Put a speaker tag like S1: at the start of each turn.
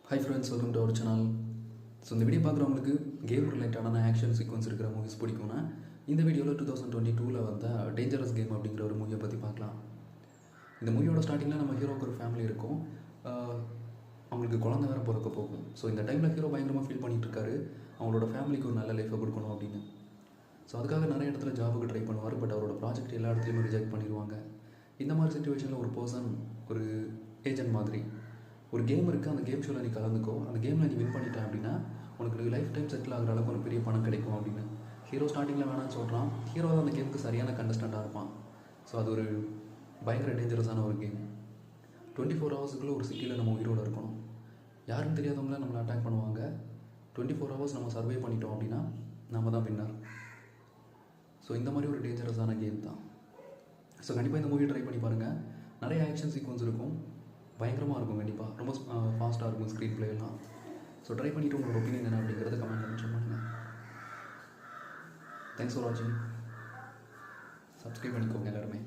S1: High friends, welcome to our channel. So இந்த video பார்க்குறவங்களுக்கு game ரிலேட்டடான ஆக்ஷன் சீக்வன்ஸ் இருக்கிற மூவிஸ் பிடிக்கும்னா இந்த வீடியோவில் 2022 வந்த டேஞ்சரஸ் கேம் அப்படிங்கிற ஒரு மூவியை பற்றி பார்க்கலாம். இந்த மூவியோட ஸ்டார்டிங்கில் நம்ம ஹீரோக்கு ஒரு ஃபேமிலி இருக்கும். அவங்களுக்கு குழந்தை வேறு பிறக்க போகும். ஸோ இந்த டைமில் ஹீரோ பயங்கரமாக ஃபீல் பண்ணிகிட்டு இருக்காரு, அவங்களோட ஃபேமிலிக்கு ஒரு நல்ல லைஃபை கொடுக்கணும் அப்படின்னு. ஸோ அதுக்காக நிறைய இடத்துல ஜாபுக்கு ட்ரை பண்ணுவார். பட் அவரோட ப்ராஜெக்ட் எல்லா இடத்துலையுமே ரிஜெக்ட் பண்ணிடுவாங்க. இந்த மாதிரி சுச்சுவேஷனில் ஒரு பர்சன், ஒரு ஏஜென்ட் மாதிரி, ஒரு கேம் இருக்குது, அந்த கேம் ஷோவில் நீ கலந்துக்கோ, அந்த கேமில் நீ வின் பண்ணிட்டேன் அப்படின்னா உனக்கு லைஃப் டைம் செட்டில் ஆகிற அளவுக்கு ஒரு பெரிய பணம் கிடைக்கும் அப்படின்னு ஹீரோ ஸ்டார்டிங்கில் வேணான்னு சொல்கிறான். ஹீரோ தான் அந்த கேமுக்கு சரியான கண்டஸ்டண்ட்டாக இருப்பான். ஸோ அது ஒரு பயங்கர டேஞ்சரஸான ஒரு கேம். 24 ஹவர்ஸுக்குள்ளே ஒரு சிட்டியில் நம்ம உயிரோடு இருக்கணும். யாருன்னு தெரியாதவங்கள நம்மளை அட்டாக் பண்ணுவாங்க. 24 ஹவர்ஸ் நம்ம சர்வே பண்ணிட்டோம் அப்படின்னா நம்ம தான் வின்னர். ஸோ இந்த மாதிரி ஒரு டேஞ்சரஸான கேம் தான். ஸோ கண்டிப்பாக இந்த மூவி ட்ரை பண்ணி பாருங்கள். நிறைய ஆக்ஷன் சீக்வன்ஸ் இருக்கும், பயங்கரமாக இருக்கும், கண்டிப்பாக ரொம்ப ஃபாஸ்ட்டாக இருக்கும் ஸ்க்ரீன் பிளே எல்லாம். ஸோ ட்ரை பண்ணிவிட்டு உங்களோட ஒப்பீனியன் என்ன அப்படிங்கிறத கமெண்ட்டில் மென்ஷன் பண்ணுங்கள். தேங்க்ஸ் ஃபார் வாட்சிங். சப்ஸ்கிரைப் பண்ணிக்கோங்க எல்லாருமே.